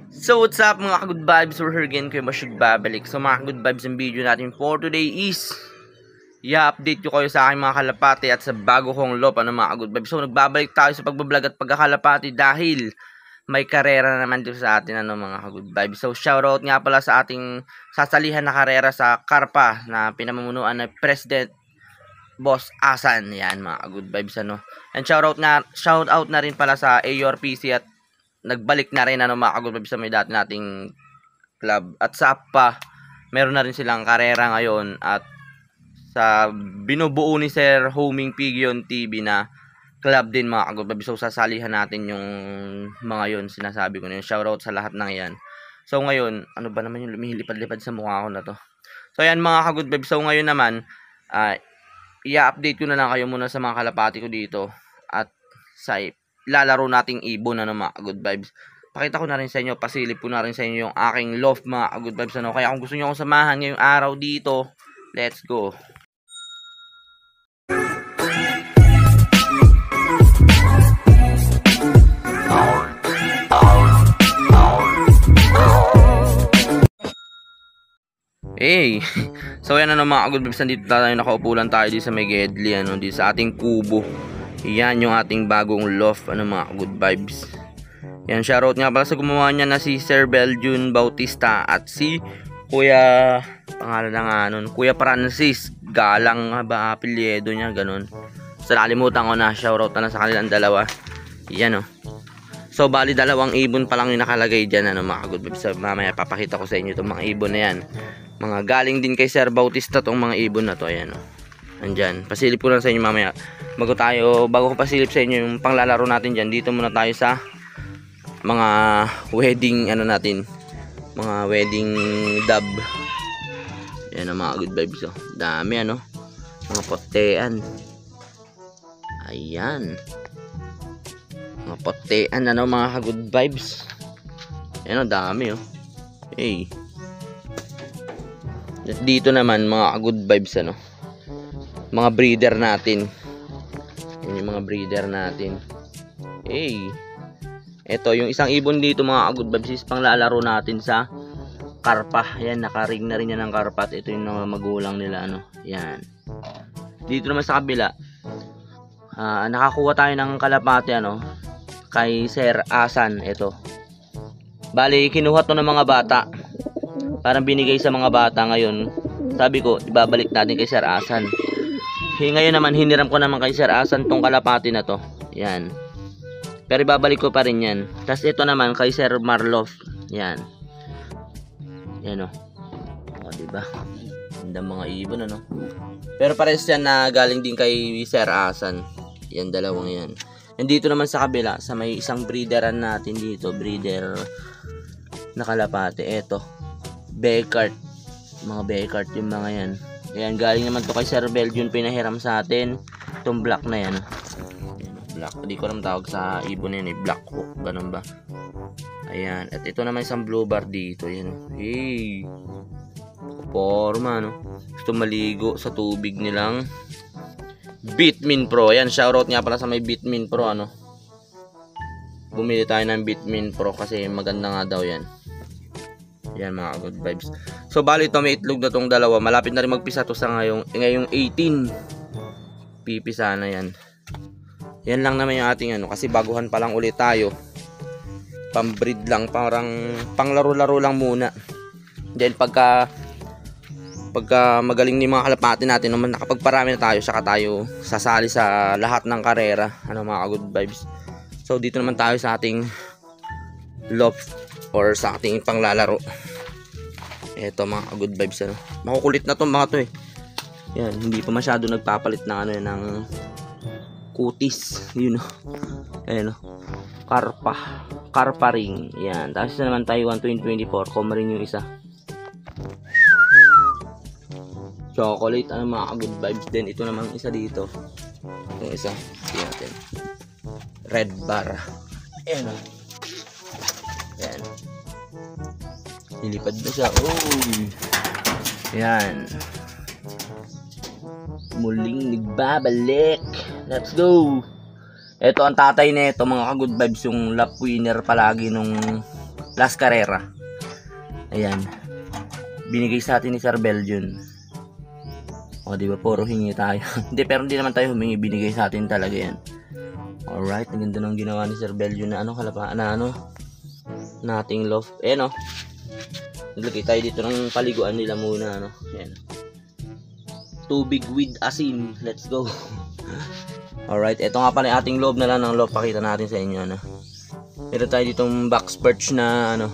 So what's up mga ka-good vibes, we're here again kayo masyugbabalik. So mga ka-good vibes, ang video natin for today is i-update ko kayo sa aking mga kalapati at sa bago kong lop, ano mga ka-good vibes. So nagbabalik tayo sa pagbablog at pagkakalapati dahil may karera naman dito sa atin, ano mga ka-good vibes. So shoutout nga pala sa ating sasalihan na karera sa Carpa na pinamumunuan ng President Boss Asan. Yan mga ka-good vibes, ano. And shoutout na rin pala sa ARPC at nagbalik na rin, ano mga ka-good vibes, sa may dati nating club. At sa APPA, meron na rin silang karera ngayon. At sa binubuo ni Sir Homing Pigeon TV na club din mga ka-good vibes. So sasalihan natin yung mga yon, sinasabi ko na yun. Shoutout sa lahat ng yan. So ngayon, ano ba naman yung lumihilipad-lipad sa mukha ko na to. So yan mga ka-good vibes. So ngayon naman, i-update ko na lang kayo muna sa mga kalapati ko dito. At sa lalaro nating ibon, ano mga good vibes. Pakita ko na rin sa inyo, pasilip ko na rin sa inyo yung aking loft mga good vibes, ano. Kaya kung gusto niyo akong samahan ngayong araw dito, let's go. Hey, so yan, ano mga good vibes, nandito tayo, nakaupo lang tayo dito sa may Gedli, ano, dito sa ating kubo. Yan yung ating bagong loft, ano mga good vibes. Yan, shoutout nga pala sa gumawa niya na si Sir Belgian Bautista at si Kuya, pangalan na nga nun, Kuya Francis Galang ba apelyido niya, ganun. So nakalimutan ko na, shoutout na sa kanilang dalawa. Yan, oh. So bali dalawang ibon pa lang yung nakalagay dyan, ano mga good vibes. So, mamaya papakita ko sa inyo itong mga ibon na yan. Mga galing din kay Sir Bautista tong mga ibon na to, ayan, oh. Andyan, pasilip ko lang sa inyo mamaya. Bago ko pasilip sa inyo yung panglalaro natin dyan, dito muna tayo sa mga wedding, ano natin, mga wedding dub. Yan ang mga good vibes, oh. Dami, ano, mga potean. Ayan, mga potean, ano mga good vibes. Yan, oh, dami, oh. Hey, dito naman mga good vibes, ano, mga breeder natin. Yan yung mga breeder natin. Hey, eto yung isang ibon dito mga good vibes is pang lalaro natin sa Carpa. Yan, nakaring na rin yan ng Carpa. At ito yung mga magulang nila, ano. Yan. Dito naman sa kabila, nakakuha tayo ng kalapati, ano, kay Sir Asan. Ito, bali kinuha to ng mga bata, parang binigay sa mga bata. Ngayon sabi ko ibabalik natin kay Sir Asan. Ngayon naman hiniram ko naman kay Sir Asan tong kalapati na to. Yan, pero ibabalik ko pa rin yan. Tapos ito naman kay Sir Marlof. Yan. Yan, oh. O, diba? Ganda mga ibon, ano. Pero pares yan na galing din kay Sir Asan. Yan, dalawang yan. And dito naman sa kabila, sa may isang breederan natin dito, breeder na kalapati. Eto, Beckart. Mga Beckart yung mga yan. Ayan, galing naman to kay Sir Belgian, pinahiram sa atin. Itong black na yan. Black, hindi ko alam tawag sa ibon na yan, black hook, ganun ba. Ayan, at ito naman isang blue bar dito. Yan. Hey, forma, no. Gusto maligo sa tubig nilang Bitmin Pro. Ayan, shoutout nga pala sa may Bitmin Pro, ano. Bumili tayo ng Bitmin Pro kasi maganda nga daw yan. Yan mga good vibes. So bali ito, may itlog na tong dalawa. Malapit na rin magpisa to sa ngayong 18. Pipisa na yan. Yan lang naman yung ating, ano, kasi baguhan pa lang ulit tayo. Pambreed lang, parang panglaro-laro lang muna. Then pagka magaling ni mga kalapati natin, naman nakapagparami na tayo, saka tayo sasali sa lahat ng karera, ano mga good vibes. So dito naman tayo sa ating loft or sa ating panglalaro. Eto mga good vibes, ano. Makukulit na to mga to, eh. Yan, hindi pa masyado nagpapalit ng ano, ng kutis, you know. Ayan, Carpa ring. Yan, tapos na naman tayo 12024, koma rin yung isa. Chocolate, ano mga good vibes din. Ito naman isa dito. Yung isa, tingnan natin. Red bar. Ayan, oh. Yan. Nilipad na siya. Uy. Yan. Muling nagbabalik. Let's go. Ito ang tatay nito mga ka-good vibes, yung lap winner palagi nung last karera. Ayan. Binigay sa atin ni Sir Belgian. O, di ba? Puro hingi tayo. Hindi, pero hindi naman tayo humingi. Binigay sa atin talaga yan. Alright, ang ganda ng ginawa ni Sir Belgian na nating loft. Ayan, o. Naglagay tayo dito ng paliguan nila muna, ano. Ayan. Tubig with asin. Let's go. Alright, ito nga pala yung ating loob na lang ng loft. Pakita natin sa inyo, ano. Meron tayo ditong box perch na, ano,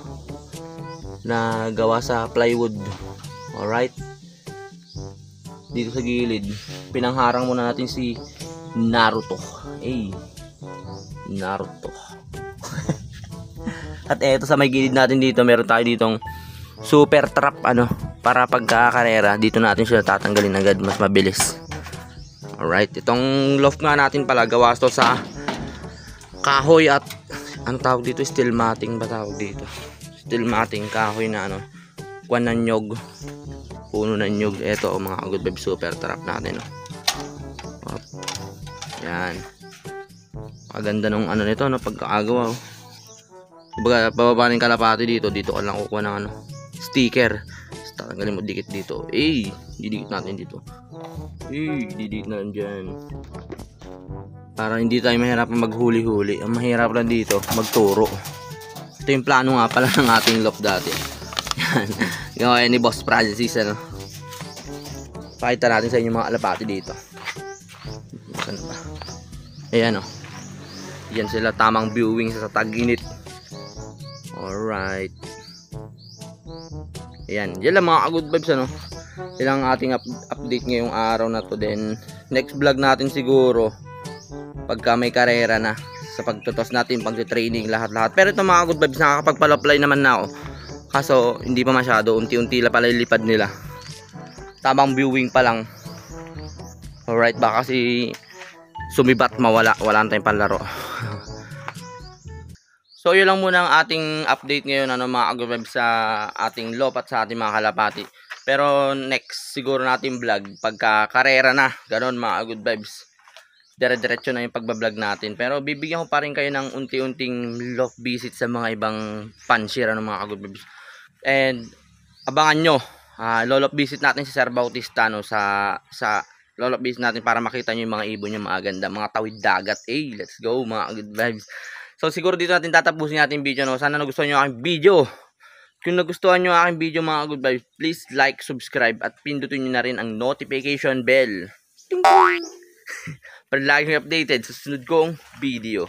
na gawa sa plywood. Alright. Dito sa gilid, pinangharang muna natin si Naruto. Naruto. At eto sa may gilid natin dito, meron tayo ditong super trap, ano, para pagkakarera, dito natin siya tatanggalin agad, mas mabilis. Alright, itong loft nga natin pala, gawa to sa kahoy at ang tawag dito, steel matting ba tawag dito? Steel matting, kahoy na ano, kuwan ng nyog, puno ng nyog. Ito, mga good vibe super trap natin, oh. Yan. Maganda nung ano nito, no, pagkakagawa, oh. Kumbaga, bababa ng kalapati dito ka lang kukuha ng ano, sticker. Tatanggalin mo dikit dito. Didikit natin dito. Didikit na dyan. Para hindi tayo mahirapan maghuli-huli. Ang mahirap lang dito, magturo. Ito yung plano nga pala ng ating loft dati. Yan. Gawin ni Boss Francis, ano. Pakita natin sa inyo mga alapati dito. Saan ba? Ayan, oh. Yan sila, tamang viewing sa tag-init. Alright. Ayan. Yan lang mga good vibes, ano. Yan ang ating update ngayong araw na to. Then, next vlog natin siguro, pagka may karera na, sa pagtutos natin, pag-training, lahat-lahat. Pero ito mga good vibes, nakakapagpala-apply naman na ako. Kaso, hindi pa masyado. Unti-unti la pala ilipad nila. Tamang viewing pa lang. Alright, baka kasi sumibat, mawala. Wala tayong panlaro. So, yun lang muna ang ating update ngayon, ano, mga good vibes sa ating loft at sa ating mga kalapati. Pero, next, siguro natin vlog, pagka karera na, ganon mga good vibes. Dire-diretso na yung pagbablog natin. Pero bibigyan ko pa rin kayo ng unti-unting loft visit sa mga ibang panshare, ano, mga good vibes. And abangan nyo, loloft visit natin si Sir Bautista, no, sa loloft visit natin para makita nyo yung mga ibon nyo, mga ganda, mga tawid dagat. Let's go mga good vibes. So siguro dito natin tatapusin natin video, no. Sana nagustuhan nyo aking video. Kung nagustuhan nyo aking video mga good vibes, please like, subscribe at pindutin nyo na rin ang notification bell. Ting -ting! Para lagi updated sa susunod kong video.